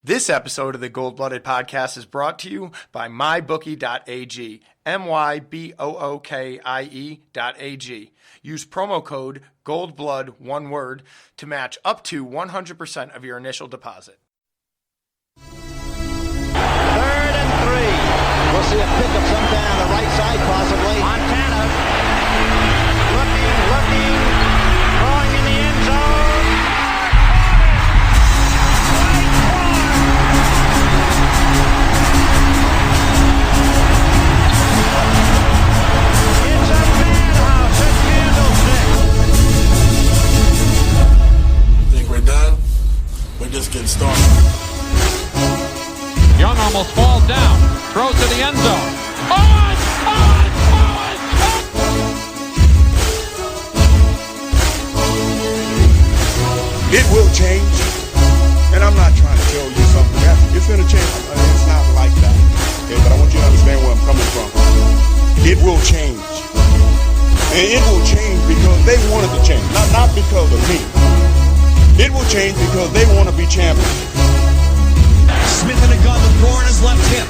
This episode of the Gold Blooded Podcast is brought to you by mybookie.ag, mybookie.ag. Use promo code GOLDBLOOD, one word, to match up to 100% of your initial deposit. 3rd and 3. We'll see a pickup sometime on the right side, possibly. Montana looking, throwing in the end zone. It's a madhouse at Candlestick. Think we're done? We're just getting started. Young almost falls down, throws to the end zone. Owen! It will change, and I'm not trying to tell you something. It's going to change. It's not like that. Okay, but I want you to understand where I'm coming from. It will change. And it will change because they wanted to change, not because of me. It will change because they want to be champions. Smith in a gun, the throw on his left hip.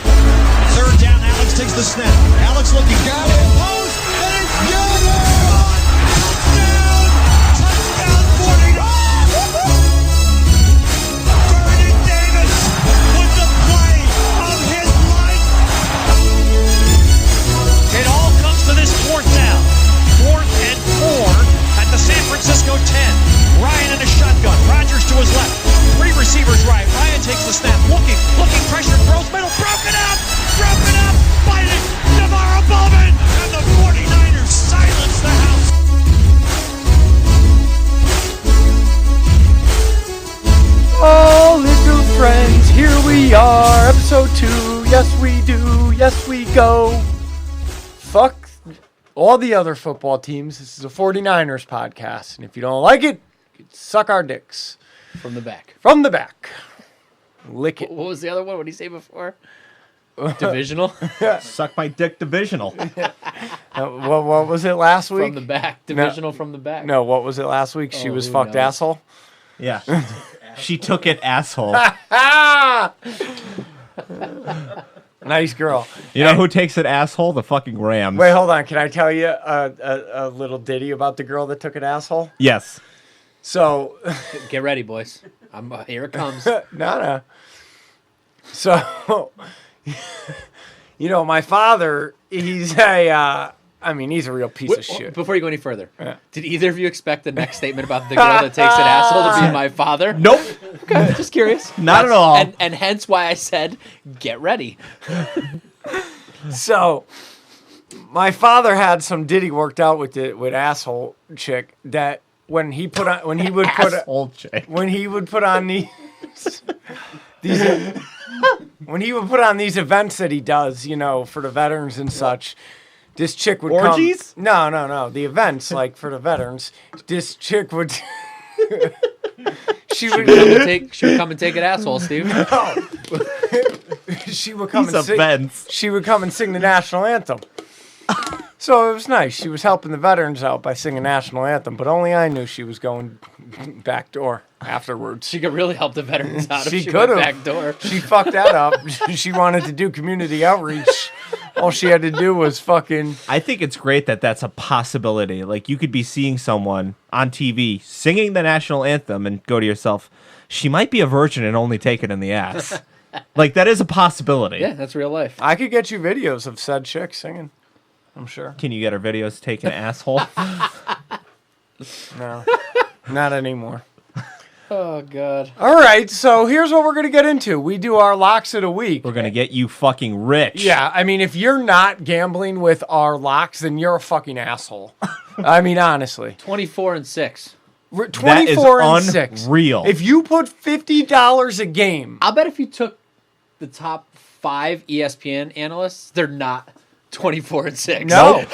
3rd down, Alex takes the snap. Alex looking, got it, post, and it's good! Touchdown, 40. Vernon Davis with the play of his life. It all comes to this 4th down. 4th and 4 at the San Francisco 10. Ryan in a shotgun. Rodgers to his left. 3 receivers right. Ryan takes the snap. Looking, pressure, throws middle. Broken up, fighting. Navarro Bowman. And the 49ers silence the house. Oh, little friends, here we are, episode 2. Yes, we do. Yes, we go. Fuck all the other football teams. This is a 49ers podcast. And if you don't like it, you can suck our dicks. From the back. From the back. Lick it. What was the other one? What did he say before? Divisional? Suck my dick divisional. What was it last week? From the back. Divisional from the back. No, what was it last week? She was who fucked knows? asshole? Yeah. She took it, asshole. Nice girl. You know who takes it, asshole? The fucking Rams. Wait, hold on. Can I tell you a little ditty about the girl that took it asshole? Yes. So, Get ready, boys. Here it comes. no. So, my father, he's a real piece of shit. Before you go any further, did either of you expect the next statement about the girl that takes an asshole to be my father? Nope. Okay, just curious. Not at all. And hence why I said, get ready. So, my father had some ditty worked out with asshole chick that when he would put Asshole chick. when he would put on these when he would put on these events that he does, for the veterans and such. This chick would Orgies? come. No. The events, like for the veterans. This chick would. She would come and take an asshole, Steve. She would come These and sing. events. She would come and sing the national anthem. So it was nice. She was helping the veterans out by singing national anthem, but only I knew she was going back door afterwards. She could really help the veterans out if She she went could've. back door. She fucked that up. She wanted to do community outreach. All she had to do was fucking. I think it's great that that's a possibility. Like, you could be seeing someone on TV singing the national anthem and go to yourself, she might be a virgin and only take it in the ass. Like, that is a possibility. Yeah, that's real life. I could get you videos of said chick singing. I'm sure. Can you get her videos taken, asshole? No, not anymore. Oh, God. All right, so here's what we're going to get into. We do our locks of the week. We're going to get you fucking rich. Yeah, if you're not gambling with our locks, then you're a fucking asshole. Honestly. 24 and 6. 24 and 6. Unreal. If you put $50 a game. I'll bet if you took the top 5 ESPN analysts, they're not 24 and 6. No.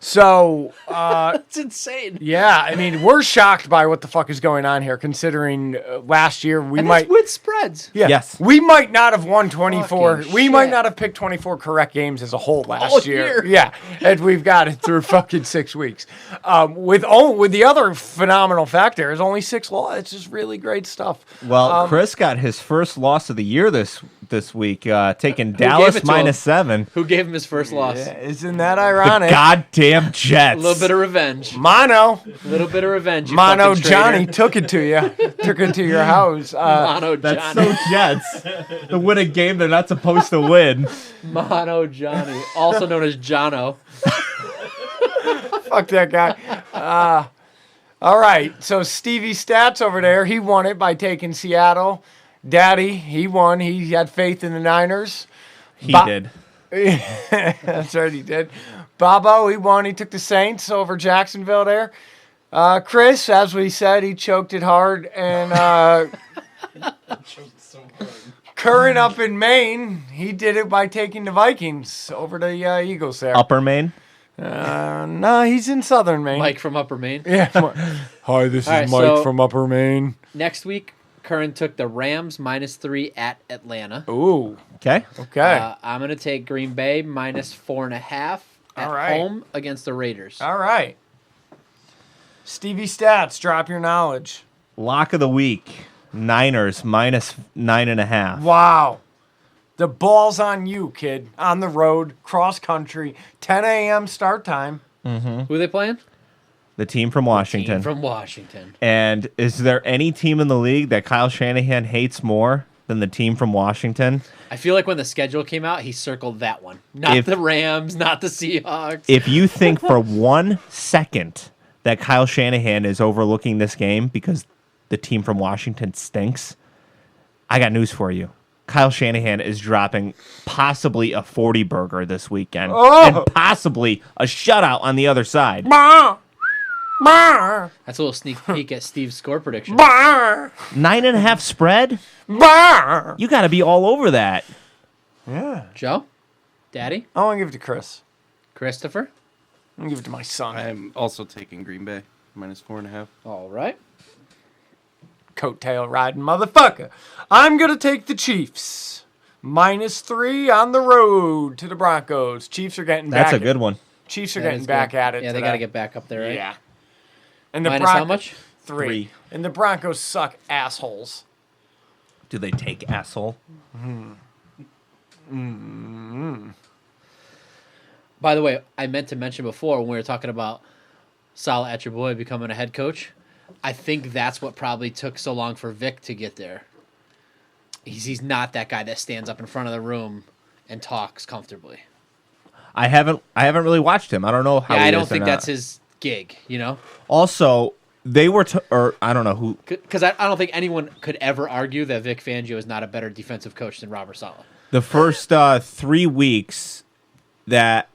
So, That's insane. yeah, I mean, we're shocked by what the fuck is going on here, considering last year we And might. that's with spreads. Yeah. Yes. We might not have won 24. Fucking We might shit. not have picked 24 correct games as a whole last All year. year. Yeah. And we've got it through fucking 6 weeks. With the other phenomenal fact there is only 6 losses. It's just really great stuff. Well, Chris got his first loss of the year this week, taking gave Dallas it to him? -7. Who gave him his first loss? Isn't that ironic? Goddamn Jets. A little bit of revenge. Mono. A little bit of revenge. You Mono fucking Johnny traitor. took it to you. Took it to your house. Mono That's Johnny. so Jets. To win a game they're not supposed to win. Mono Johnny, also known as Jono. Fuck that guy. All right. So Stevie Stats over there, he won it by taking Seattle. Daddy, he won. He had faith in the Niners. He Ba- did. That's right, he did. Bobo, he won. He took the Saints over Jacksonville there. Chris, as we said, he choked it hard. And Curran up in Maine, he did it by taking the Vikings over the Eagles there. Upper Maine. No, he's in Southern Maine. Mike from Upper Maine. Yeah. Hi, this All right, is Mike so- from Upper Maine. Next week, Curran took the Rams -3 at Atlanta. Ooh. Okay. Okay. I'm going to take Green Bay -4.5 at All right. home against the Raiders. All right. Stevie Stats, drop your knowledge. Lock of the week. Niners -9.5. Wow. The ball's on you, kid. On the road, cross country, 10 a.m. start time. Who are they playing? The team from Washington. Team from Washington. And is there any team in the league that Kyle Shanahan hates more than the team from Washington? I feel like when the schedule came out, he circled that one. Not If- the Rams, not the Seahawks. If you think for 1 second that Kyle Shanahan is overlooking this game because the team from Washington stinks, I got news for you. Kyle Shanahan is dropping possibly a 40 burger this weekend and possibly a shutout on the other side. That's a little sneak peek at Steve's score prediction. 9.5 spread? You got to be all over that. Yeah. Joe? Daddy? I want to give it to Chris. Christopher? I'm going to give it to my son. I'm also taking Green Bay -4.5. All right. Coattail riding motherfucker. I'm going to take the Chiefs. -3 on the road to the Broncos. Chiefs are getting back. That's a good one. Chiefs are That getting is back good. at it. Yeah, they today. got to get back up there, right? Yeah. And the Minus how much? 3. And the Broncos suck assholes. Do they take asshole? By the way, I meant to mention before when we were talking about Salah at your boy becoming a head coach, I think that's what probably took so long for Vic to get there. He's not that guy that stands up in front of the room and talks comfortably. I haven't really watched him. I don't know how. Yeah, he I is don't or think not. that's his gig, you know? Also, they were, or I don't know who. Because I don't think anyone could ever argue that Vic Fangio is not a better defensive coach than Robert Saleh. The first 3 weeks that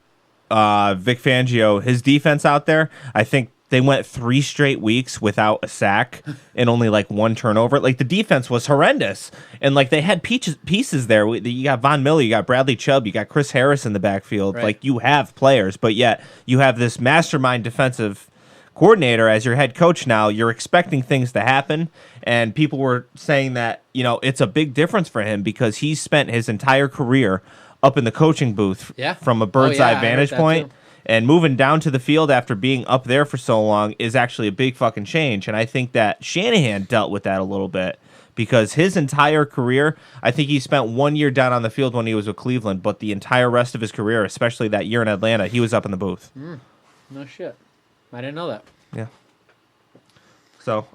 Vic Fangio, his defense out there, I think they went 3 straight weeks without a sack and only like 1 turnover. Like the defense was horrendous, and like they had pieces there. You got Von Miller, you got Bradley Chubb, you got Chris Harris in the backfield. Right. Like you have players, but yet you have this mastermind defensive coordinator as your head coach now. You're expecting things to happen, and people were saying that, you know, it's a big difference for him because he's spent his entire career up in the coaching booth from a bird's I eye heard vantage that point. too. And moving down to the field after being up there for so long is actually a big fucking change. And I think that Shanahan dealt with that a little bit because his entire career, I think he spent 1 year down on the field when he was with Cleveland, but the entire rest of his career, especially that year in Atlanta, he was up in the booth. No shit. I didn't know that. Yeah. So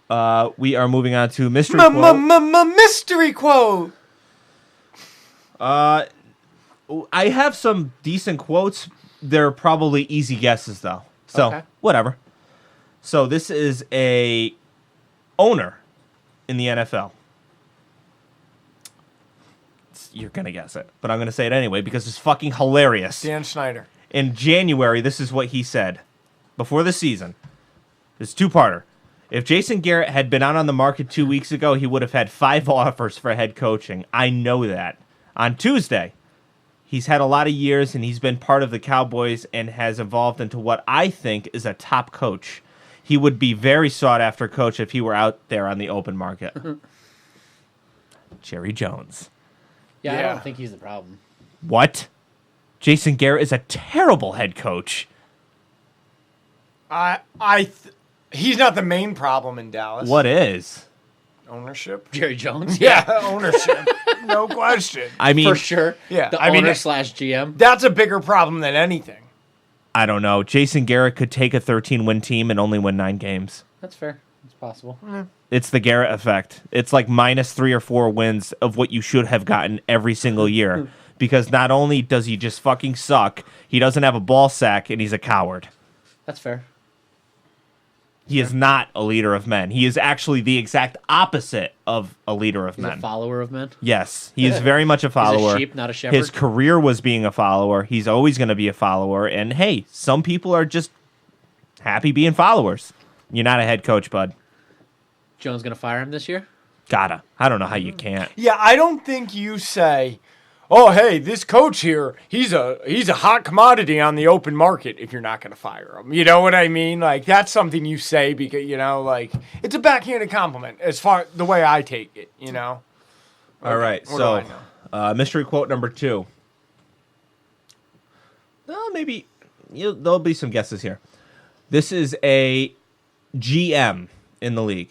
we are moving on to mystery quote. Mystery quote. I have some decent quotes. They're probably easy guesses, though. So, Okay. whatever. So, this is a owner in the NFL. You're going to guess it, but I'm going to say it anyway because it's fucking hilarious. Dan Snyder. In January, this is what he said before the season. It's two-parter. If Jason Garrett had been out on the market 2 weeks ago, he would have had 5 offers for head coaching. I know that. On Tuesday, He's had a lot of years, and he's been part of the Cowboys and has evolved into what I think is a top coach. He would be very sought-after coach if he were out there on the open market. Jerry Jones. Yeah, I Yeah. don't think he's the problem. What? Jason Garrett is a terrible head coach. He's not the main problem in Dallas. What is? Ownership? Jerry Jones? Yeah, ownership. No question. I mean, For sure. Yeah, The I mean, owner slash GM. That's a bigger problem than anything. I don't know. Jason Garrett could take a 13-win team and only win 9 games. That's fair. It's possible. It's the Garrett effect. It's like minus 3 or 4 wins of what you should have gotten every single year. Because not only does he just fucking suck, he doesn't have a ball sack, and he's a coward. That's fair. He is not a leader of men. He is actually the exact opposite of a leader of He's men. a follower of men. Yes, he is very much a follower. sheep, not a shepherd. His career was being a follower. He's always going to be a follower. And hey, some people are just happy being followers. You're not a head coach, bud. Jones going to fire him this year? Gotta. I don't know how you can't. Yeah, I don't think you say, "Oh, hey, this coach here, he's a hot commodity on the open market," if you're not going to fire him. You know what I mean? Like, that's something you say because, like, it's a backhanded compliment as far the way I take it, All right, what so do I know? mystery quote number 2. Maybe there'll be some guesses here. This is a GM in the league.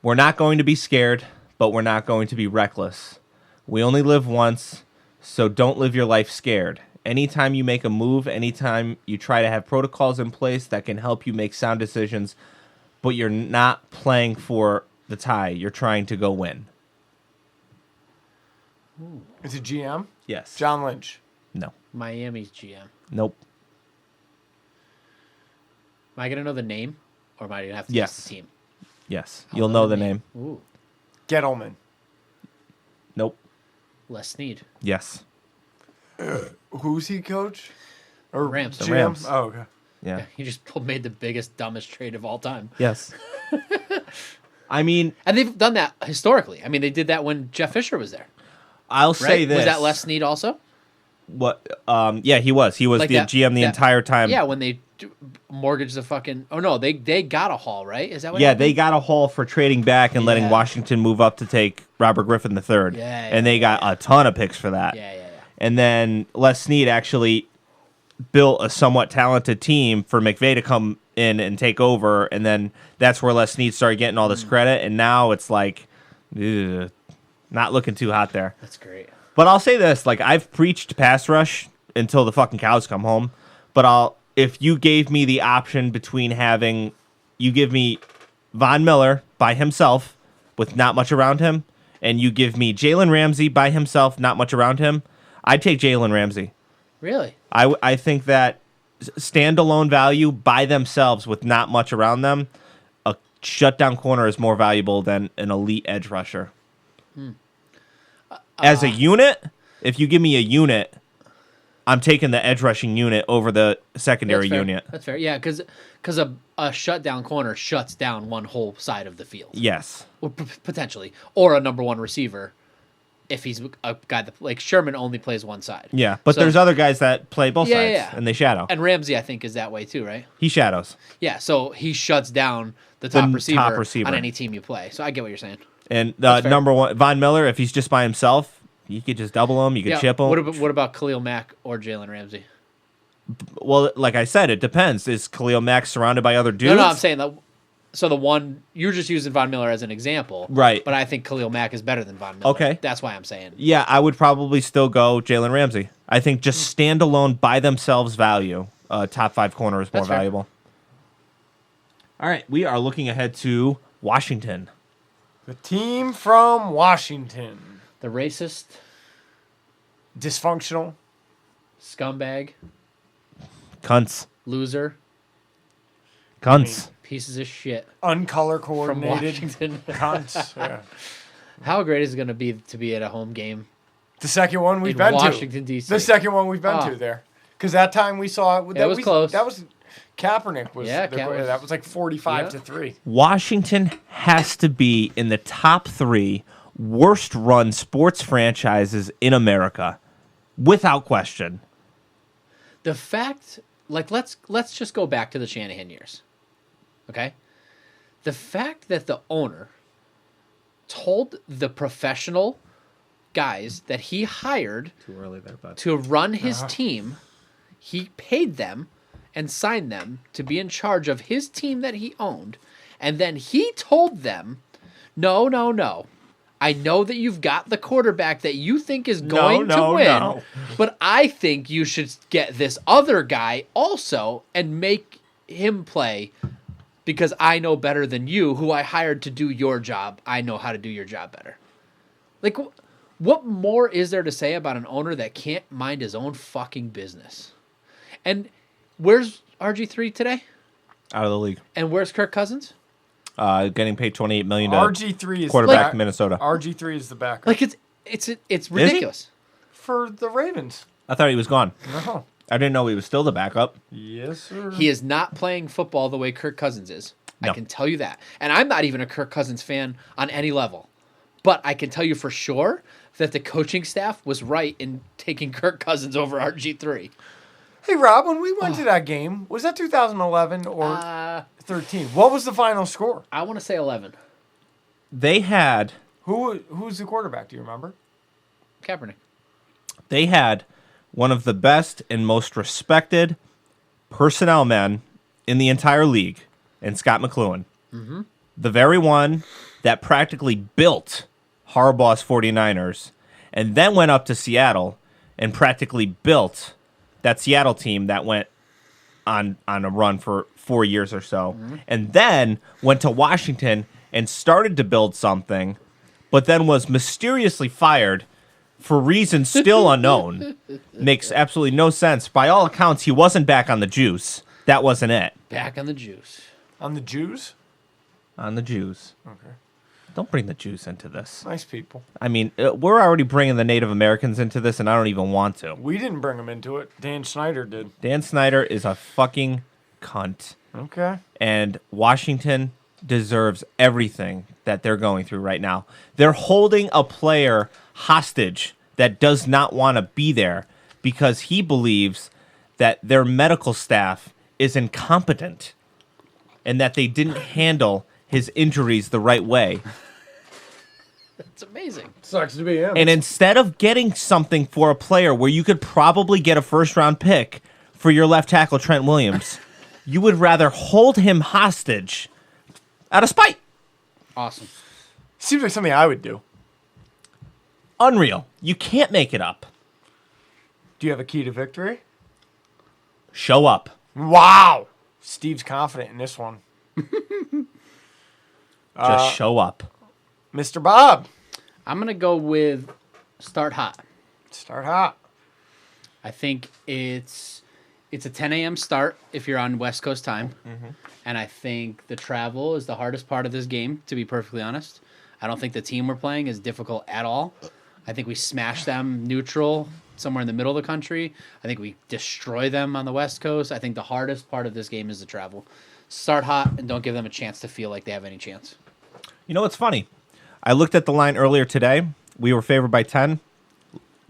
We're not going to be scared, but we're not going to be reckless. We only live once, so don't live your life scared. Anytime you make a move, anytime you try to have protocols in place that can help you make sound decisions, but you're not playing for the tie. You're trying to go win. It's a GM? Yes. John Lynch. No. Miami's GM. Nope. Am I going to know the name? Or am I going to have to Yes. guess the team? Yes. You'll know the name. Ooh. Gettleman. Nope. Les Snead. Yes. Who's he coach? Or Rams. The GM? Rams. Oh, okay. Yeah. He just made the biggest, dumbest trade of all time. Yes. I mean, And they've done that historically. I mean, they did that when Jeff Fisher was there. I'll Right? say this. Was that Les Snead also? What? Yeah, he was. He was Like the that- GM the that- entire time. Yeah, when they mortgaged the fucking... Oh, no, they got a haul, right? Is that what Yeah, happened? they got a haul for trading back and letting Yeah. Washington move up to take Robert Griffin III. Yeah, and they got a ton of picks for that. Yeah. And then Les Snead actually built a somewhat talented team for McVay to come in and take over. And then that's where Les Snead started getting all this credit. And now it's like, ugh, not looking too hot there. That's great. But I'll say this, like, I've preached pass rush until the fucking cows come home. But if you gave me the option between you give me Von Miller by himself with not much around him, and you give me Jalen Ramsey by himself, not much around him, I'd take Jalen Ramsey. Really? I think that standalone value by themselves with not much around them, a shutdown corner is more valuable than an elite edge rusher. As a unit, if you give me a unit, I'm taking the edge rushing unit over the secondary That's fair. unit. That's fair. Yeah, because a shutdown corner shuts down one whole side of the field. Yes. Or potentially. Or a number one receiver if he's a guy that... Like, Sherman only plays one side. Yeah, but So- there's other guys that play both sides, Yeah. and they shadow. And Ramsey, I think, is that way too, right? He shadows. Yeah, so he shuts down the top receiver on any team you play. So I get what you're saying. And That's fair. number one, Von Miller, if he's just by himself, you could just double him. You could chip him. What about Khalil Mack or Jalen Ramsey? Well, like I said, it depends. Is Khalil Mack surrounded by other dudes? No, I'm saying that. So the one you're just using Von Miller as an example, Right. But I think Khalil Mack is better than Von Miller. Okay. That's why I'm saying. Yeah, I would probably still go Jalen Ramsey. I think just standalone by themselves value, top 5 corner is more That's fair. valuable. All right, we are looking ahead to Washington. The team from Washington. The racist, Dysfunctional. scumbag, Cunts. loser, Cunts. pieces of shit Uncolor from coordinated. Washington. Cunts. Yeah. How great is it going to be at a home game? The second one we've In been Washington, to. D.C.. The second one we've been Ah. to there. Because that time we saw it. It was close. That was Kaepernick was. Yeah, that was like 45-3. Washington has to be in the top 3 worst run sports franchises in America. without question. The fact, like, let's just go back to the Shanahan years, okay? The fact that the owner told the professional guys that he hired Too early there, bud. to run his team, he paid them and signed them to be in charge of his team that he owned, and then he told them, no, I know that you've got the quarterback that you think is going to win, but I think you should get this other guy also and make him play because I know better than you, who I hired to do your job. I know how to do your job better. Like, what more is there to say about an owner that can't mind his own fucking business? And where's RG3 today? Out of the league. And where's Kirk Cousins? Getting paid $28 million to RG3 is quarterback the Minnesota. RG3 is the backup. Like, it's ridiculous. For the Ravens. I thought he was gone. No. I didn't know he was still the backup. Yes, sir. He is not playing football the way Kirk Cousins is. No. I can tell you that. And I'm not even a Kirk Cousins fan on any level. But I can tell you for sure that the coaching staff was right in taking Kirk Cousins over RG3. Hey, Rob, when we went to that game, was that 2011 or 13? What was the final score? I want to say 11. They had Who's the quarterback? Do you remember? Kaepernick. They had one of the best and most respected personnel men in the entire league in Scott McCloughan. Mm-hmm. The very one that practically built Harbaugh's 49ers and then went up to Seattle and practically built that Seattle team that went on a run for 4 years or so, and then went to Washington and started to build something, but then was mysteriously fired for reasons still unknown. Makes absolutely no sense. By all accounts, he wasn't back on the juice. That wasn't it. Back on the juice. On the Jews? On the Jews. Okay. Don't bring the Jews into this. Nice people. I mean, we're already bringing the Native Americans into this, and I don't even want to. We didn't bring them into it. Dan Snyder did. Dan Snyder is a fucking cunt. Okay. And Washington deserves everything that they're going through right now. They're holding a player hostage that does not want to be there because he believes that their medical staff is incompetent and that they didn't handle his injuries the right way. It's amazing. Sucks to be him. And instead of getting something for a player where you could probably get a first-round pick for your left tackle, Trent Williams, you would rather hold him hostage out of spite. Awesome. Seems like something I would do. Unreal. You can't make it up. Do you have a key to victory? Show up. Wow. Steve's confident in this one. Just show up. Mr. Bob. I'm going to go with start hot. Start hot. I think it's a 10 a.m. start if you're on West Coast time. Mm-hmm. And I think the travel is the hardest part of this game, to be perfectly honest. I don't think the team we're playing is difficult at all. I think we smash them neutral somewhere in the middle of the country. I think we destroy them on the West Coast. I think the hardest part of this game is the travel. Start hot and don't give them a chance to feel like they have any chance. You know what's funny? I looked at the line earlier today. We were favored by 10.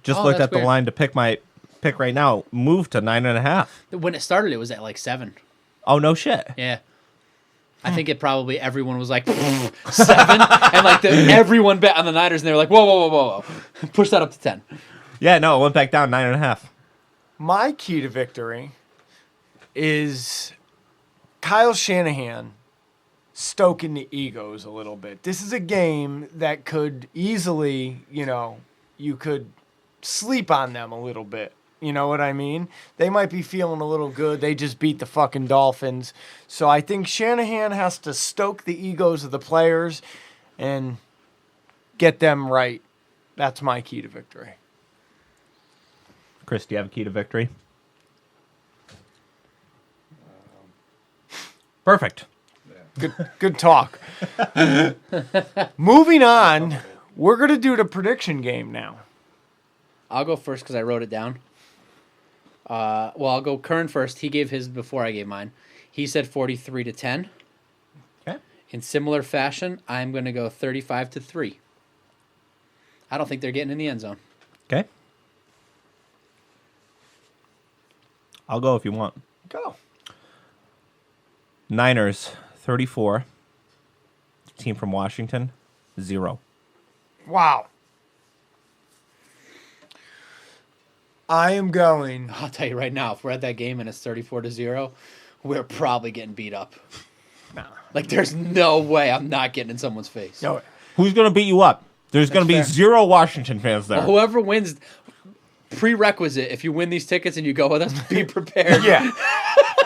Just looked at the weird. line to pick my pick right now. Moved to 9.5. When it started, it was at like 7. Oh, no shit. Yeah. I think it probably everyone was like 7, and like everyone bet on the Niners, and they were like, whoa, push that up to 10. Yeah, no, it went back down 9.5. My key to victory is Kyle Shanahan stoking the egos a little bit. This is a game that could easily, you could sleep on them a little bit. You know what I mean? They might be feeling a little good. They just beat the fucking Dolphins. So I think Shanahan has to stoke the egos of the players and get them right. That's my key to victory. Chris, do you have a key to victory? Perfect. Good talk. Moving on, we're going to do the prediction game now. I'll go first because I wrote it down. I'll go Kern first. He gave his before I gave mine. He said 43-10. Okay. In similar fashion, I'm going to go 35-3. I don't think they're getting in the end zone. Okay. I'll go if you want. Go. Niners, 34. Team from Washington, 0. Wow. I am going. I'll tell you right now, if we're at that game and it's 34-0, we're probably getting beat up. Nah. Like, there's no way I'm not getting in someone's face. No. Who's going to beat you up? There's going to be fair. 0 Washington fans there. Whoever wins, prerequisite, if you win these tickets and you go with us, be prepared. Yeah.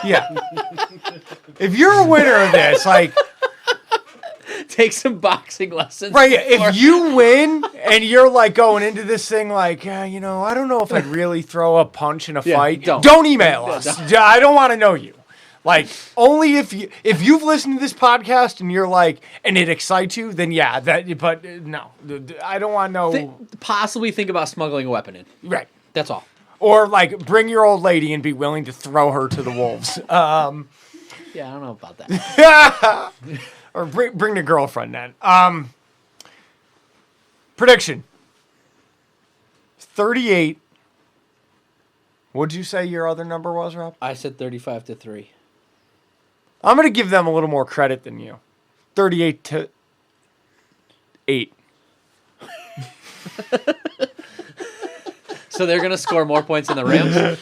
Yeah. If you're a winner of this, like, Take some boxing lessons. right, before. if you win and you're like going into this thing like, I don't know if I'd really throw a punch in a Yeah, fight. don't. Email Yeah, us. don't. I don't want to know you. Like, only if you've listened to this podcast and you're like, and it excites you, then yeah, but no, I don't want to know. Possibly think about smuggling a weapon in. Right. That's all. Or like bring your old lady and be willing to throw her to the wolves. Yeah, I don't know about that. Or bring the girlfriend then. Prediction. 38. What'd you say your other number was, Rob? I said 35-3. I'm going to give them a little more credit than you. 38-8. So they're going to score more points than the Rams?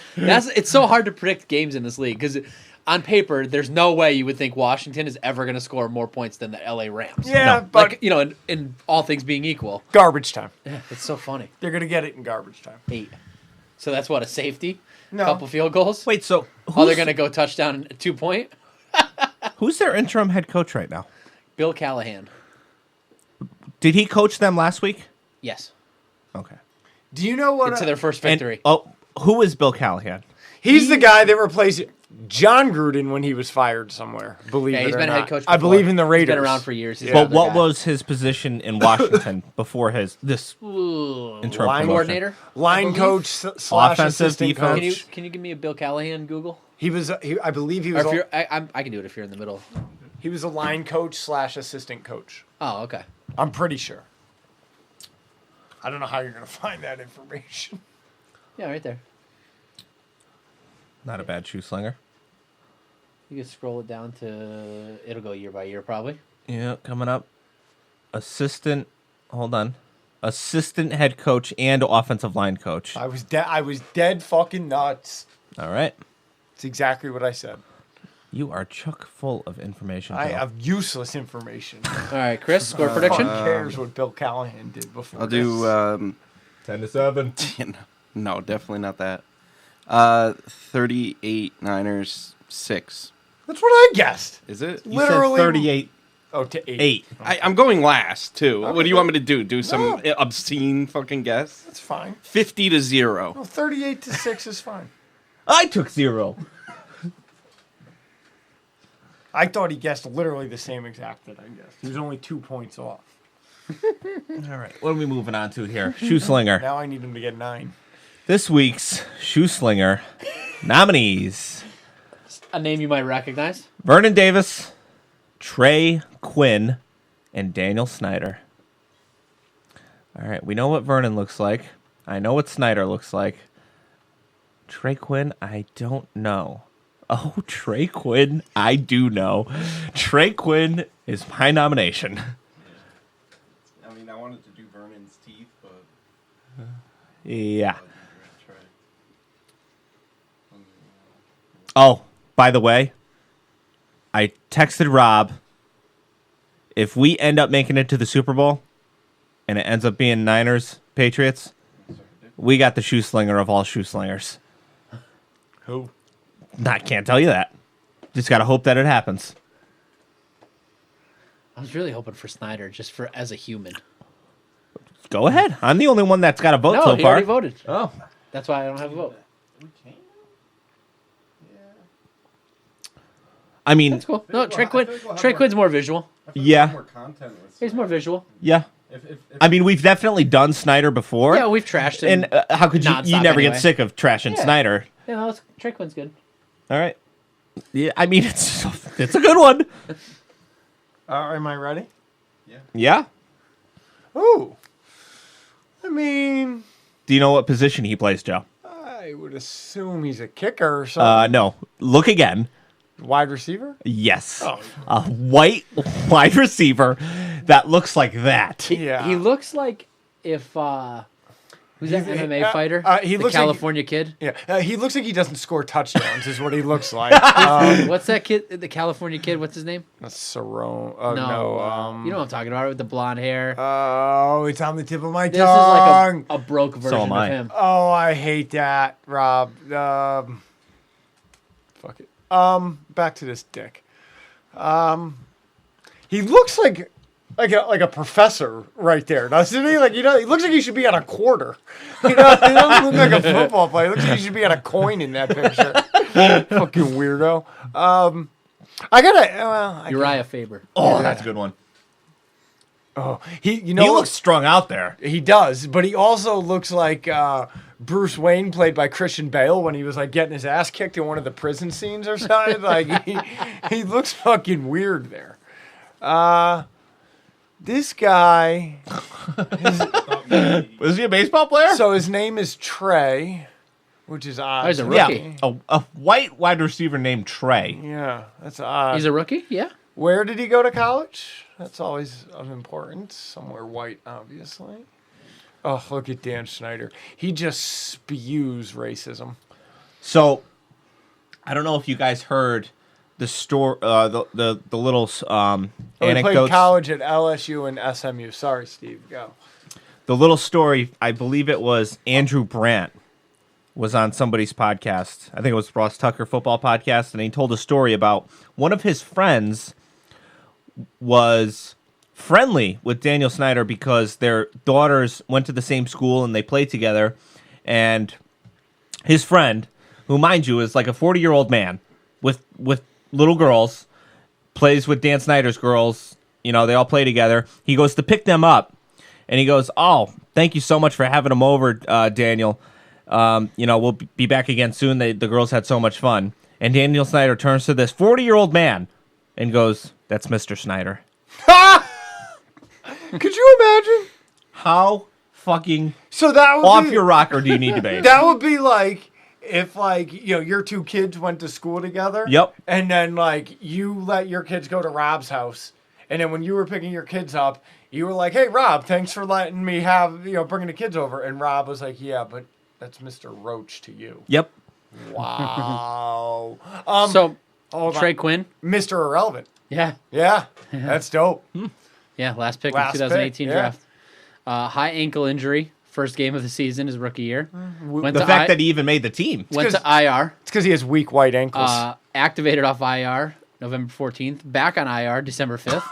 It's so hard to predict games in this league because on paper, there's no way you would think Washington is ever going to score more points than the LA Rams. Yeah, No. but Like, in all things being equal. garbage time. Yeah, it's so funny. They're going to get it in garbage time. 8. So that's what, a safety? No. Couple field goals? Wait, so Oh, they're going to go touchdown 2-point? who's their interim head coach right now? Bill Callahan. Did he coach them last week? Yes. Okay. Do you know what? Into their first And, victory. who is Bill Callahan? He's the guy that replaced John Gruden when he was fired somewhere. Believe Yeah, it he's or been a not. head coach I before. believe in the Raiders. He's been around for years. He's But another what guy. was his position in Washington before this Ooh. interim Line promotion? Coordinator? Line coach slash Offensive, assistant defense. coach. Can you give me a Bill Callahan Google? He was. I believe he Or was. if you're, I can do it if you're in the middle. He was a line coach slash assistant coach. Oh, okay. I'm pretty sure. I don't know how you're going to find that information. Yeah, right there. Not a bad shoe slinger. You can scroll it down to. It'll go year by year, probably. Yeah, coming up. Assistant. Hold on. Assistant head coach and offensive line coach. I was dead fucking nuts. All right. It's exactly what I said. You are chock full of information. I Bill. have useless information. All right, Chris, score Who prediction. cares what Bill Callahan did before? I'll do this? 10-7. no, definitely not that. 38 Niners 6. That's what I guessed. Is it? You said Literally 38. Oh, to 8. 8. I'm going last too. What do you want me to do? Do some No. obscene fucking guess? That's fine. 50-0. No, 38-6 is fine. I took 0. I thought he guessed literally the same exact that I guessed. He was only 2 points off. All right. What are we moving on to here? Shoe slinger. Now I need him to get 9. This week's shoe slinger nominees: A name you might recognize. Vernon Davis, Trey Quinn, and Daniel Snyder. All right, we know what Vernon looks like. I know what Snyder looks like. Trey Quinn, I don't know. Oh, Trey Quinn, I do know. Trey Quinn is my nomination. I mean, I wanted to do Vernon's teeth, but Yeah. Oh, by the way, I texted Rob. If we end up making it to the Super Bowl and it ends up being Niners, Patriots, we got the shoe slinger of all shoe slingers. Who? I can't tell you that. Just got to hope that it happens. I was really hoping for Snyder, just for as a human. Go ahead. I'm the only one that's got a vote No, so he far. already voted. Oh. That's why I don't have a vote. I mean, That's cool. No, Trey Quinn's more visual. yeah. He's more visual. Yeah. I mean, we've definitely done Snyder before. Yeah, we've trashed him. And how could you nonstop never anyway. get sick of trashing Yeah. Snyder? Yeah, no, Trey Quinn's good. All right. Yeah, I mean, it's a good one. Am I ready? Yeah. Ooh. I mean, Do you know what position he plays, Joe? I I would assume he's a kicker or something. No. Look again. Wide receiver? Yes. A white wide receiver that looks like that. Yeah. He looks like if who's that MMA fighter? He the looks California kid. Yeah. He looks like he doesn't score touchdowns. Is what he looks like. What's that kid? The California kid. What's his name? That's Cerrone. No. You know what I'm talking about, with the blonde hair. Oh, it's on the tip of my This is tongue. like a broke version am of I. him. Oh, I hate that, Rob. Fuck it. Back to this dick. He looks like a professor right there, doesn't he? Like, he looks like he should be on a quarter. He doesn't look like a football player. He looks like he should be on a coin in that picture. Fucking weirdo. Uriah Faber. Oh, that's a good one. Oh, he He looks strung out there. He does, but he also looks like Bruce Wayne, played by Christian Bale, when he was like getting his ass kicked in one of the prison scenes or something. Like he looks fucking weird there. This guy. Was he a baseball player? So his name is Trey, which is odd. Oh, he's a rookie. Yeah, a white wide receiver named Trey. Yeah, that's odd. He's a rookie. Yeah. Where did he go to college? That's always of importance. Somewhere white, obviously. Oh, look at Dan Snyder. He just spews racism. So, I don't know if you guys heard the story, the little He anecdotes. played college at LSU and SMU. Sorry, Steve. Go. The little story, I believe it was Andrew Brandt was on somebody's podcast. I think it was Ross Tucker Football Podcast, and he told a story about one of his friends was friendly with Daniel Snyder because their daughters went to the same school and they played together. And his friend, who, mind you, is like a 40-year-old man with little girls, plays with Dan Snyder's girls. You know, they all play together. He goes to pick them up, and he goes, "Oh, thank you so much for having them over, Daniel. We'll be back again soon. The girls had so much fun." And Daniel Snyder turns to this 40-year-old man and goes, "That's Mr. Snyder." Could you imagine? How fucking So that would off be, your rocker do you need to be? That would be like if, like, your two kids went to school together. Yep. And then, like, you let your kids go to Rob's house, and then when you were picking your kids up, you were like, "Hey, Rob, thanks for letting me have bringing the kids over." And Rob was like, "Yeah, but that's Mr. Roach to you." Yep. Wow. So hold on. Trey Quinn. Mr. Irrelevant. Yeah. Yeah, that's dope. Yeah. Last pick Last in 2018 pick, yeah. draft. High ankle injury. First game of the season, his rookie year. Went The to fact that he even made the team. went to IR. It's because he has weak white ankles. Activated off IR November 14th. Back on IR December 5th.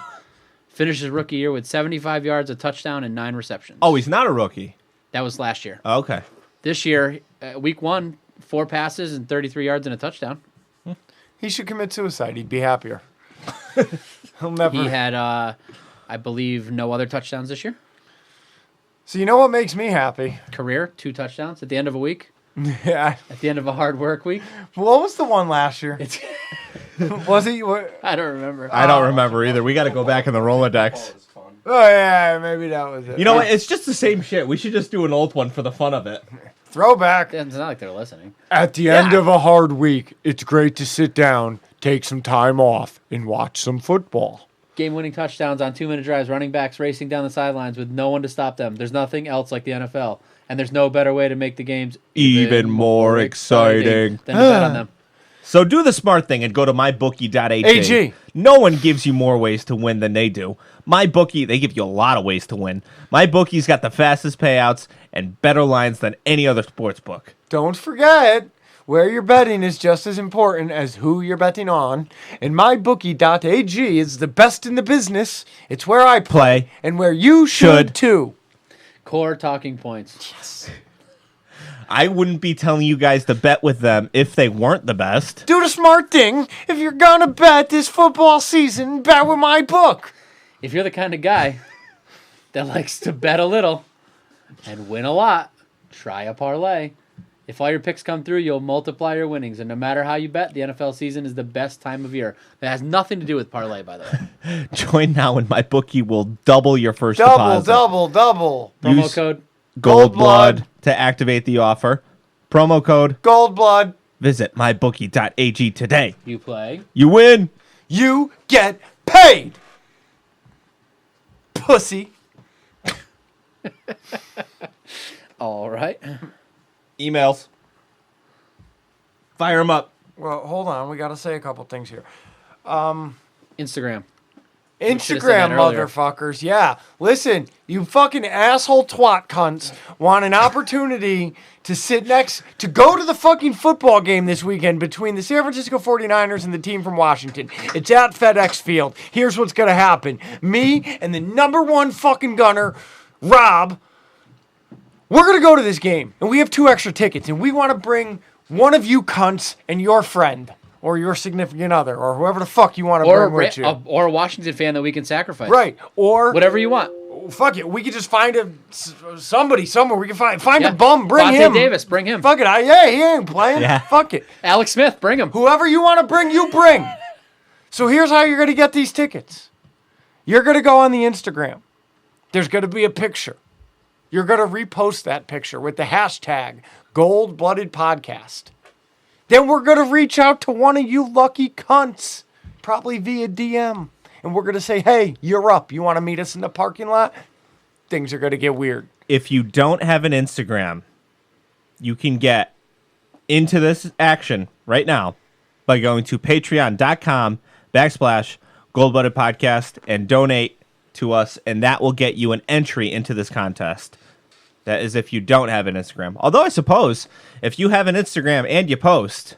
Finished his rookie year with 75 yards, a touchdown, and 9 receptions. Oh, he's not a rookie. That was last year. Okay. This year, week 1, 4 passes and 33 yards and a touchdown. He should commit suicide. He'd be happier. He'll never. He had, I believe, no other touchdowns this year. So you know what makes me happy? Career, 2 touchdowns at the end of a week. Yeah. At the end of a hard work week. What was the one last year? Was he? I don't remember. I don't remember either. We got to go back in the Rolodex. Oh yeah, maybe that was it. You know what? It's just the same shit. We should just do an old one for the fun of it. Throwback. It's not like they're listening. At the end of a hard week, it's great to sit down, take some time off, and watch some football. Game-winning touchdowns on 2-minute drives, running backs racing down the sidelines with no one to stop them. There's nothing else like the NFL, and there's no better way to make the games Even more exciting. than to bet on them. So do the smart thing and go to mybookie.ag. AG. No one gives you more ways to win than they do. MyBookie, they give you a lot of ways to win. MyBookie's got the fastest payouts and better lines than any other sports book. Don't forget, where you're betting is just as important as who you're betting on. And mybookie.ag is the best in the business. It's where I play and where you should too. Core talking points. I wouldn't be telling you guys to bet with them if they weren't the best. Do the smart thing. If you're gonna bet this football season, bet with my book. If you're the kind of guy that likes to bet a little and win a lot, try a parlay. If all your picks come through, you'll multiply your winnings. And no matter how you bet, the NFL season is the best time of year. That has nothing to do with parlay, by the way. Join now and MyBookie will double your first deposit. Double. Promo Use code Gold Blood to activate the offer. Promo code. Gold blood. Visit mybookie.ag today. You play. You win. You get paid. Pussy. All right. Emails. Fire them up. Well, hold on. We got to say a couple things here. Instagram. should've said Instagram, that earlier. motherfuckers. Yeah. Listen, you fucking asshole twat cunts want an opportunity to go to the fucking football game this weekend between the San Francisco 49ers and the team from Washington. It's at FedEx Field. Here's what's going to happen. Me and the number one fucking gunner, Rob, we're going to go to this game. And we have 2 extra tickets. And we want to bring one of you cunts and your friend. Or your significant other, or whoever the fuck you want to bring with you. Or a Washington fan that we can sacrifice. Right. Or whatever you want. Fuck it. We could just find somebody somewhere. We can find Yeah. a bum. Bring Vontae him. Davis, bring him. Fuck it. He ain't playing. Yeah. Fuck it. Alex Smith, bring him. Whoever you want to bring, you bring. So here's how you're going to get these tickets. You're going to go on the Instagram. There's going to be a picture. You're going to repost that picture with the hashtag GoldBloodedPodcast. Then we're going to reach out to one of you lucky cunts, probably via DM. And we're going to say, hey, you're up. You want to meet us in the parking lot? Things are going to get weird. If you don't have an Instagram, you can get into this action right now by going to patreon.com/Gold-Blooded Podcast and donate to us. And that will get you an entry into this contest. That is if you don't have an Instagram. Although I suppose if you have an Instagram and you post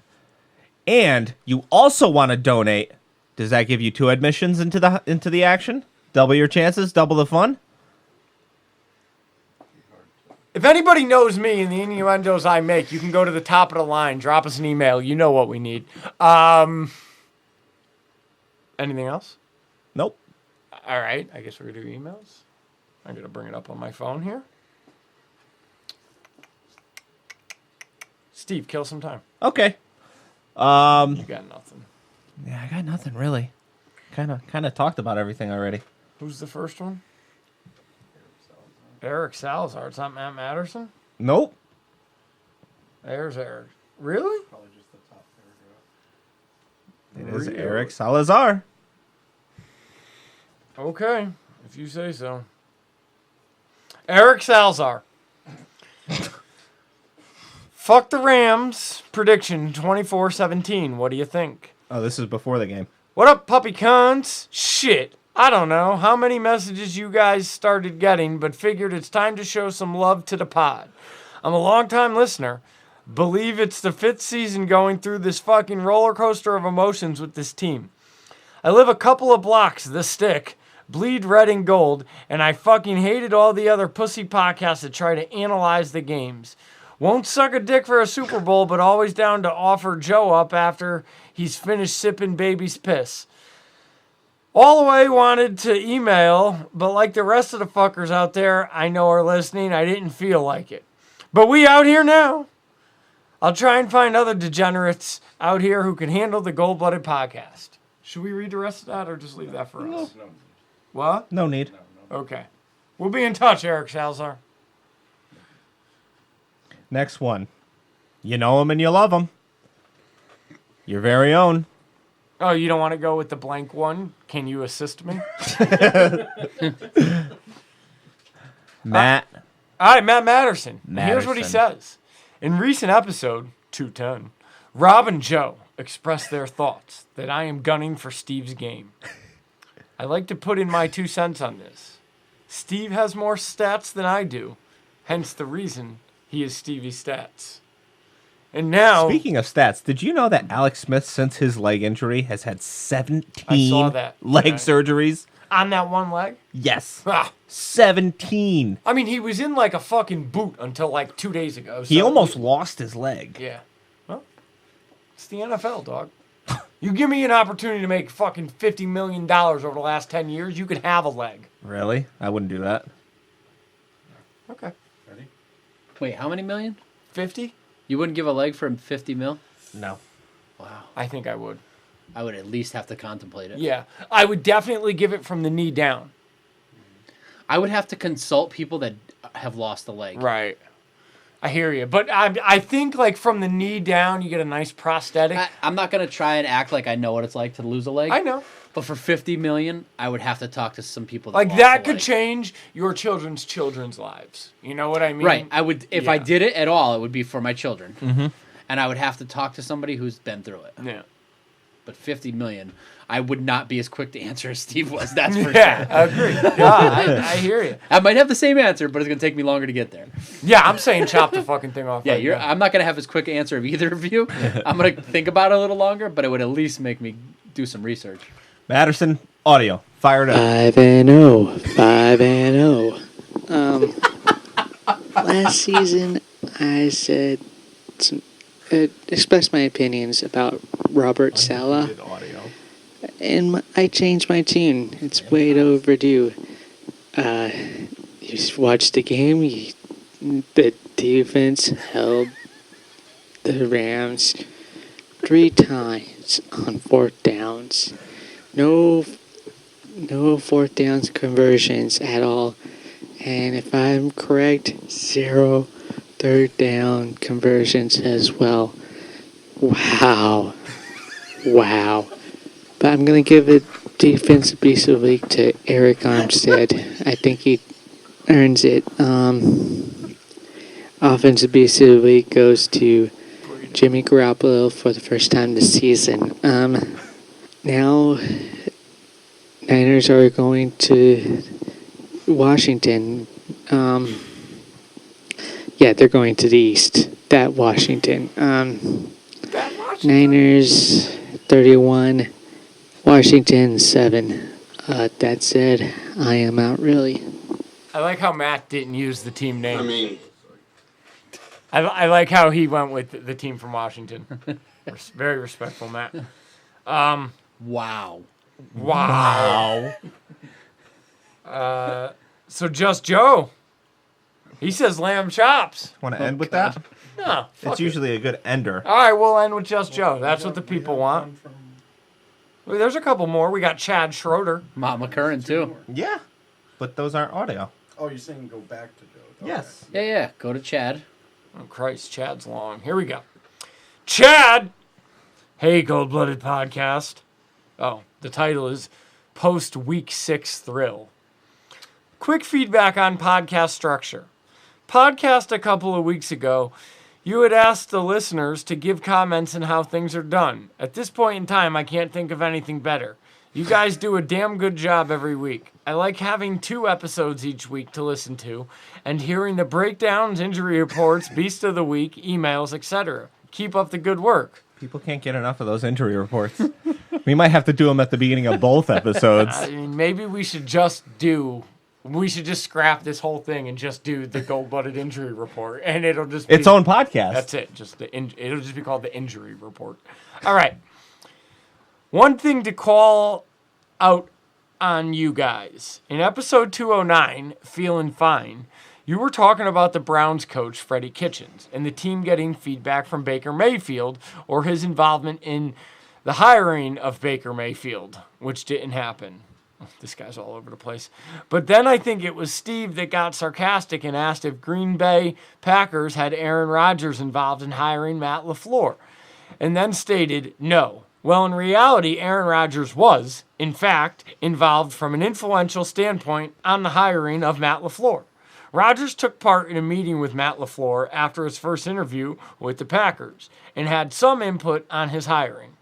and you also want to donate, does that give you 2 admissions into the action? Double your chances, double the fun? If anybody knows me and the innuendos I make, you can go to the top of the line, drop us an email. You know what we need. Anything else? Nope. All right. I guess we're going to do emails. I'm going to bring it up on my phone here. Steve, kill some time. Okay. You got nothing. Yeah, I got nothing really. Kind of talked about everything already. Who's the first one? Eric Salazar. It's not Matt Matterson? Nope. There's Eric. Really? Probably just the top paragraph. It is Eric Salazar. Okay, if you say so. Eric Salazar. Fuck the Rams. Prediction 24-17. What do you think? Oh, this is before the game. What up, puppy cunts? Shit. I don't know how many messages you guys started getting, but figured it's time to show some love to the pod. I'm a long-time listener. Believe it's the 5th season going through this fucking roller coaster of emotions with this team. I live a couple of blocks, the stick, bleed red and gold, and I fucking hated all the other pussy podcasts that try to analyze the games. Won't suck a dick for a Super Bowl, but always down to offer Joe up after he's finished sipping baby's piss. All the way wanted to email, but like the rest of the fuckers out there I know are listening, I didn't feel like it. But we out here now. I'll try and find other degenerates out here who can handle the Gold-Blooded Podcast. Should we read the rest of that or just leave that for us? No. What? No need. Okay. We'll be in touch, Eric Salazar. Next one. You know him and you love him. Your very own. Oh, you don't want to go with the blank one? Can you assist me? Matt. All right, Matt Matterson. Here's what he says. In recent episode 210, Rob and Joe expressed their thoughts that I am gunning for Steve's game. I like to put in my 2 cents on this. Steve has more stats than I do, hence the reason he is Stevie's stats. And now, Speaking of stats, did you know that Alex Smith, since his leg injury, has had 17 I saw that. leg Yeah. surgeries? on that one leg, Yes. ah, 17. I mean, he was in like a fucking boot until like 2 days ago. He so- almost lost his leg. Yeah. Well, it's the NFL, dog. You give me an opportunity to make fucking $50 million over the last 10 years, you could have a leg. Really? I wouldn't do that. Okay. Ready? Wait, how many million? 50? You wouldn't give a leg for 50 mil? No. Wow. I think I would. I would at least have to contemplate it. Yeah. I would definitely give it from the knee down. I would have to consult people that have lost a leg. Right. I hear you, but I think like from the knee down, you get a nice prosthetic. I'm not gonna try and act like I know what it's like to lose a leg. I know, but for $50 million, I would have to talk to some people. Like lost that a could leg. change your children's lives. You know what I mean? Right. I would if I Yeah. did it at all, it would be for my children, Mm-hmm. and I would have to talk to somebody who's been through it. Yeah. But $50 million, I would not be as quick to answer as Steve was. That's for Yeah, sure. I agree. Yeah, I hear you. I might have the same answer, but it's gonna take me longer to get there. Yeah, I'm saying chop the fucking thing off. Yeah, right now. I'm not gonna have as quick an answer of either of you. I'm gonna think about it a little longer, but it would at least make me do some research. Madison, audio. Fire it up. 5-0. 5-0. Last season, I said expressed my opinions about Robert Saleh, and I changed my tune. It's way overdue. You watched the game. The defense held the Rams 3 times on 4th downs. No 4th downs conversions at all. And if I'm correct, 0 3rd down conversions as well. Wow. But I'm going to give it Defensive Beast of the Week to Eric Armstead. I think he earns it. Offensive Beast of the Week goes to Jimmy Garoppolo for the first time this season. Now, Niners are going to Washington. They're going to the East. That Washington. Niners 31, Washington 7. That said, I am out really. I like how Matt didn't use the team name. I like how he went with the team from Washington. Very respectful, Matt. Wow. So Just Joe. He says lamb chops. Want to end with that? No. It's usually a good ender. All right, we'll end with Just Joe. That's what the people want. Well, there's a couple more. We got Chad Schroeder. Mama Curran, too. Yeah, but those aren't audio. Oh, you're saying go back to Joe? Yes. Yeah. Go to Chad. Oh, Christ, Chad's long. Here we go. Chad! Hey, Gold-Blooded Podcast. Oh, the title is Post-Week 6 Thrill. Quick feedback on podcast structure. Podcast a couple of weeks ago, you had asked the listeners to give comments on how things are done. At this point in time, I can't think of anything better. You guys do a damn good job every week. I like having 2 episodes each week to listen to and hearing the breakdowns, injury reports, Beast of the Week, emails, etc. Keep up the good work. People can't get enough of those injury reports. We might have to do them at the beginning of both episodes. I mean, maybe we should just scrap this whole thing and just do the gold-blooded injury report, and it'll just be Its own podcast. That's it. It'll just be called the injury report. All right. One thing to call out on you guys. In episode 209, Feeling Fine, you were talking about the Browns coach, Freddie Kitchens, and the team getting feedback from Baker Mayfield or his involvement in the hiring of Baker Mayfield, which didn't happen. This guy's all over the place. But then I think it was Steve that got sarcastic and asked if Green Bay Packers had Aaron Rodgers involved in hiring Matt LaFleur, and then stated no. Well, in reality, Aaron Rodgers was, in fact, involved from an influential standpoint on the hiring of Matt LaFleur. Rodgers took part in a meeting with Matt LaFleur after his first interview with the Packers and had some input on his hiring.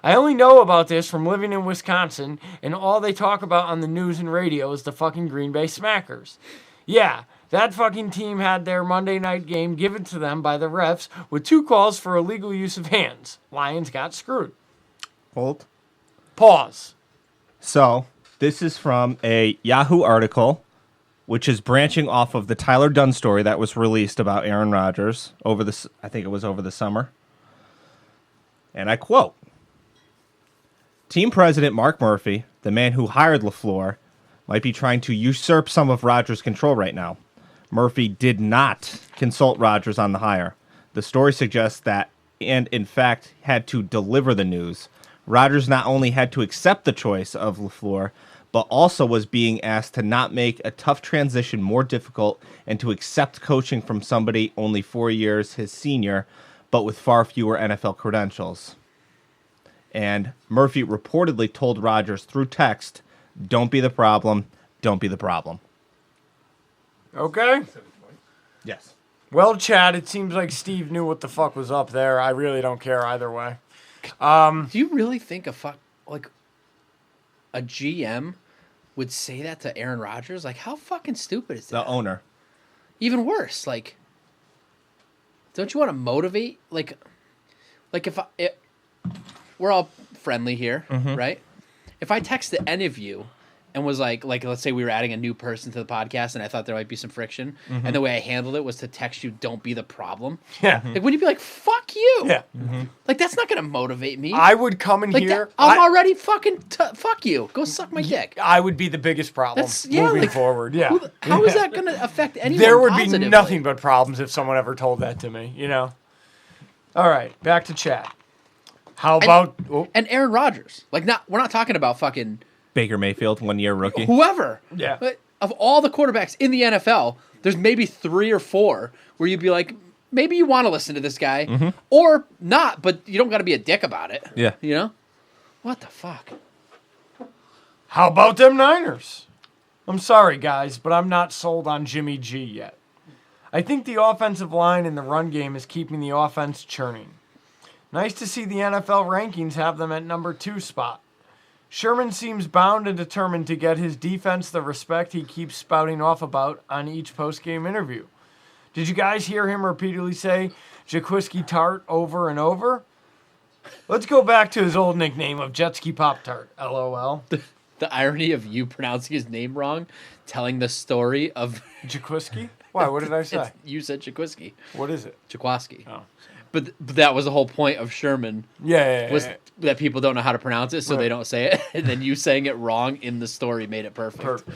I only know about this from living in Wisconsin, and all they talk about on the news and radio is the fucking Green Bay Smackers. Yeah, that fucking team had their Monday night game given to them by the refs with 2 calls for illegal use of hands. Lions got screwed. Hold. Pause. So, this is from a Yahoo article, which is branching off of the Tyler Dunn story that was released about Aaron Rodgers over the summer. And I quote, Team president Mark Murphy, the man who hired LaFleur, might be trying to usurp some of Rodgers' control right now. Murphy did not consult Rodgers on the hire. The story suggests that, and in fact had to deliver the news. Rodgers not only had to accept the choice of LaFleur, but also was being asked to not make a tough transition more difficult and to accept coaching from somebody only 4 years his senior, but with far fewer NFL credentials. And Murphy reportedly told Rodgers through text, "Don't be the problem. Don't be the problem." Okay. Yes. Well, Chad, it seems like Steve knew what the fuck was up there. I really don't care either way. Do you really think a GM would say that to Aaron Rodgers? Like, how fucking stupid is that? The owner. Even worse, like, don't you want to motivate? Like if we're all friendly here, right? If I texted any of you and was like let's say we were adding a new person to the podcast and I thought there might be some friction, and the way I handled it was to text you, "Don't be the problem." Yeah. Like, would you be like, "Fuck you"? Yeah. Like, that's not gonna motivate me. I would come in like here. I'm already fucking fuck you. Go suck my dick. I would be the biggest problem moving forward. Yeah. How is that gonna affect anyone? There would positively? be nothing but problems if someone ever told that to me, you know? All right, back to chat. How about... And Aaron Rodgers. Like, we're not talking about fucking... Baker Mayfield, 1 year rookie. Whoever. Yeah. But of all the quarterbacks in the NFL, there's maybe 3 or 4 where you'd be like, maybe you want to listen to this guy, or not, but you don't got to be a dick about it. Yeah. You know? What the fuck? How about them Niners? I'm sorry, guys, but I'm not sold on Jimmy G yet. I think the offensive line and the run game is keeping the offense churning. Nice to see the NFL rankings have them at number 2 spot. Sherman seems bound and determined to get his defense the respect he keeps spouting off about on each post-game interview. Did you guys hear him repeatedly say Jaquiski Tart over and over? Let's go back to his old nickname of Jetski Pop-Tart, LOL. The irony of you pronouncing his name wrong, telling the story of... Jaquiski? Why? What did I say? You said Jaquiski. What is it? Jaquiski. Oh. But that was the whole point of Sherman. Yeah. That people don't know how to pronounce it, so Right. they don't say it. And then you saying it wrong in the story made it perfect.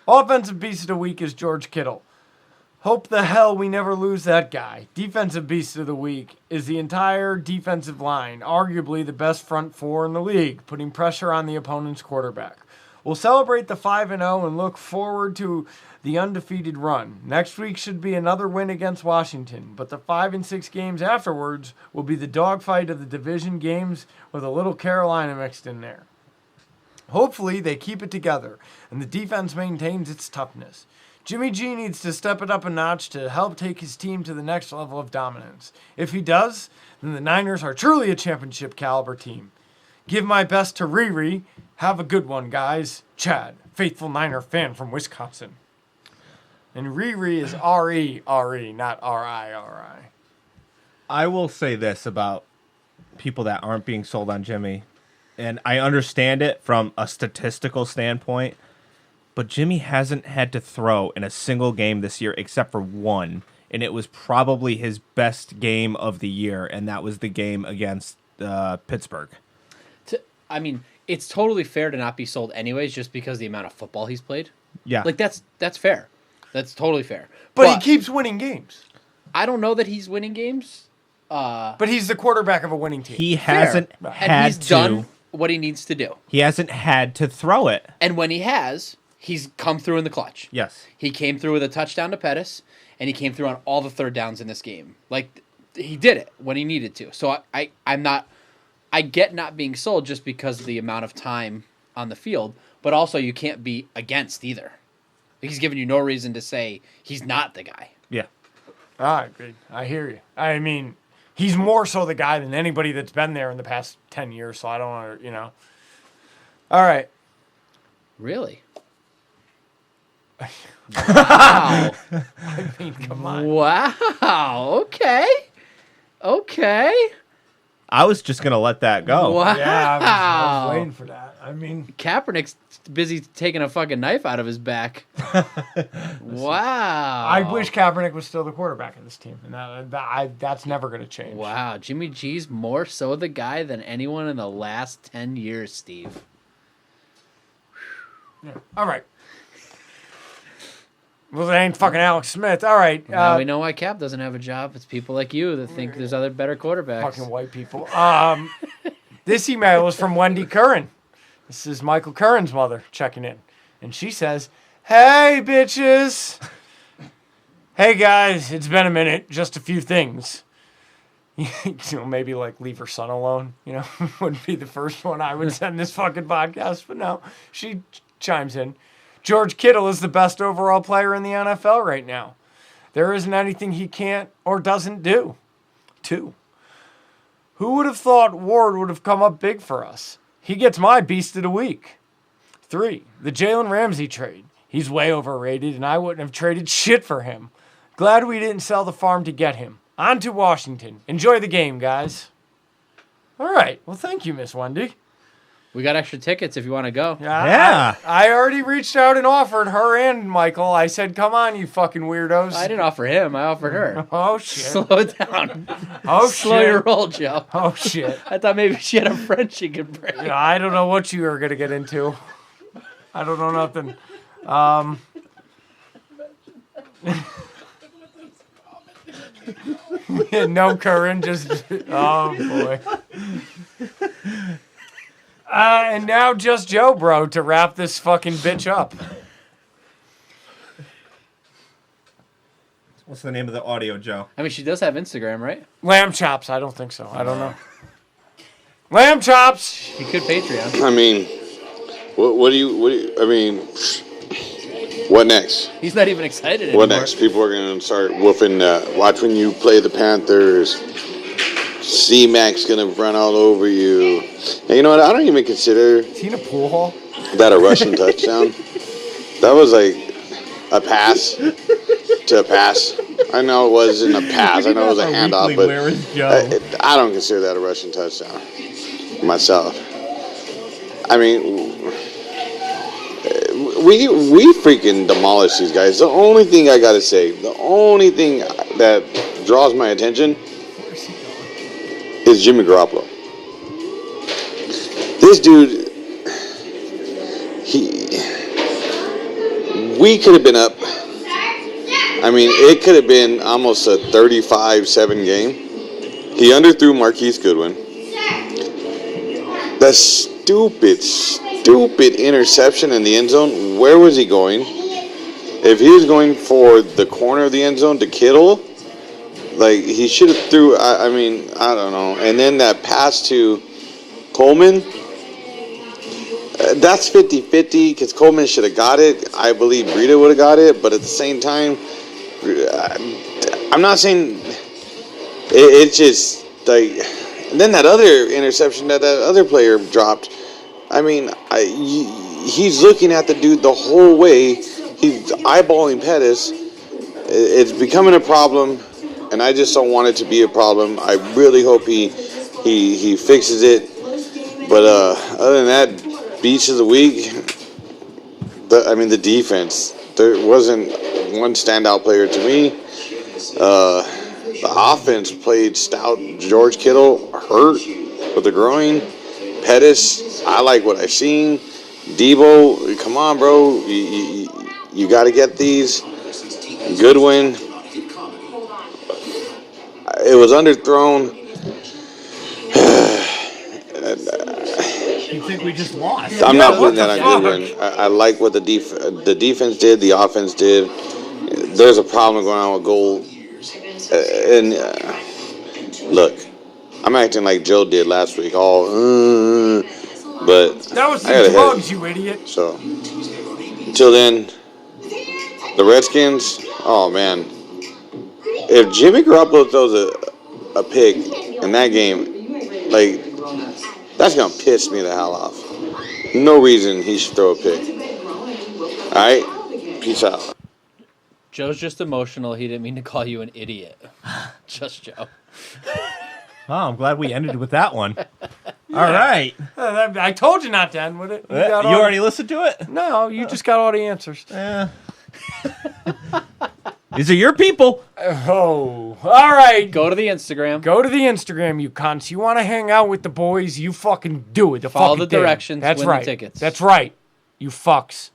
Offensive Beast of the Week is George Kittle. Hope the hell we never lose that guy. Defensive Beast of the Week is the entire defensive line, arguably the best front 4 in the league, putting pressure on the opponent's quarterback. We'll celebrate the 5-0 and look forward to the undefeated run. Next week should be another win against Washington, but the 5 and 6 games afterwards will be the dogfight of the division games with a little Carolina mixed in there. Hopefully they keep it together and the defense maintains its toughness. Jimmy G needs to step it up a notch to help take his team to the next level of dominance. If he does, then the Niners are truly a championship caliber team. Give my best to Riri. Have a good one, guys. Chad, faithful Niner fan from Wisconsin. And Riri is R-E-R-E, not R-I-R-I. I will say this about people that aren't being sold on Jimmy, and I understand it from a statistical standpoint, but Jimmy hasn't had to throw in a single game this year except for one, and it was probably his best game of the year, and that was the game against Pittsburgh. I mean, it's totally fair to not be sold anyways, just because of the amount of football he's played. Yeah. Like, that's fair. That's totally fair. But he keeps winning games. I don't know that he's winning games. But he's the quarterback of a winning team. He hasn't Fair. had And he's to. done what he needs to do. He hasn't had to throw it. And when he has, he's come through in the clutch. Yes. He came through with a touchdown to Pettis, and he came through on all the third downs in this game. Like, he did it when he needed to. So I'm not... I get not being sold just because of the amount of time on the field, but also you can't be against either. He's given you no reason to say he's not the guy. Yeah. I agree. I hear you. I mean, he's more so the guy than anybody that's been there in the past 10 years, so I don't want to, All right. Really? Wow. I mean, come on. Wow. Okay. I was just going to let that go. Wow. Yeah, I was waiting for that. I mean, Kaepernick's busy taking a fucking knife out of his back. Wow. I wish Kaepernick was still the quarterback of this team, and that's never going to change. Wow. Jimmy G's more so the guy than anyone in the last 10 years, Steve. Yeah. All right. Well, it ain't fucking Alex Smith. All right. Now we know why Cap doesn't have a job. It's people like you that think there's other better quarterbacks. Fucking white people. This email was from Wendy Curran. This is Michael Curran's mother checking in. And she says, "Hey, bitches. Hey, guys, it's been a minute. Just a few things." Maybe like leave her son alone, wouldn't be the first one I would send this fucking podcast. But no, she chimes in. George Kittle is the best overall player in the NFL right now. There isn't anything he can't or doesn't do. 2. Who would have thought Ward would have come up big for us? He gets my beast of the week. 3. The Jalen Ramsey trade. He's way overrated, and I wouldn't have traded shit for him. Glad we didn't sell the farm to get him. On to Washington. Enjoy the game, guys. All right. Well, thank you, Miss Wendy. We got extra tickets if you want to go. Yeah. I already reached out and offered her and Michael. I said, come on, you fucking weirdos. I didn't offer him. I offered her. Oh, shit. Slow it down. Oh, Slow shit. your roll, Joe. Oh, shit. I thought maybe she had a friend she could bring. Yeah, I don't know what you are going to get into. I don't know nothing. No Curran, just... Oh, boy. And now just Joe, bro, to wrap this fucking bitch up. What's the name of the audio, Joe? I mean, she does have Instagram, right? Lamb chops. I don't think so. I don't know. Lamb chops. He could Patreon. I mean, what do you, I mean, what next? He's not even excited anymore. What next? People are going to start whooping, watch when you play the Panthers. C-Mac's going to run all over you. And you know what? I don't even consider Is he in a pool hall? that a rushing touchdown. That was like a pass to a pass. I know it wasn't a pass. I know it was a handoff, but Where is Joe? I don't consider that a rushing touchdown myself. I mean, we freaking demolished these guys. The only thing I got to say, the only thing that draws my attention is Jimmy Garoppolo. This dude, we could have been up. I mean, it could have been almost a 35-7 game. He underthrew Marquise Goodwin. That stupid interception in the end zone. Where was he going? If he was going for the corner of the end zone to Kittle, like, he should have threw, I mean, I don't know. And then that pass to Coleman, that's 50-50 because Coleman should have got it. I believe Breida would have got it. But at the same time, I'm not saying it's just like, and then that other interception that other player dropped. I mean, he's looking at the dude the whole way. He's eyeballing Pettis. It's becoming a problem. And I just don't want it to be a problem. I really hope he fixes it. But other than that, beach of the week, the defense. There wasn't one standout player to me. The offense played stout. George Kittle hurt with the groin. Pettis, I like what I've seen. Debo, come on, bro. You got to get these. Goodwin. It was underthrown. You think we just lost? I'm not putting that on Goodwin. I like what the defense did, the offense did. There's a problem going on with goal. Look, I'm acting like Joe did last week. But That was the drugs, you idiot. So, until then, the Redskins, oh man. If Jimmy Garoppolo throws a pick in that game, like, that's going to piss me the hell off. No reason he should throw a pick. All right? Peace out. Joe's just emotional. He didn't mean to call you an idiot. Just Joe. Oh, I'm glad we ended with that one. All right. I told you not to end with it. You already listened to it? No, you just got all the answers. These are your people. Oh, all right. Go to the Instagram. Go to the Instagram, you cunts. You want to hang out with the boys, you fucking do it. Follow fucking the thing. directions. That's win right. The tickets. That's right. You fucks.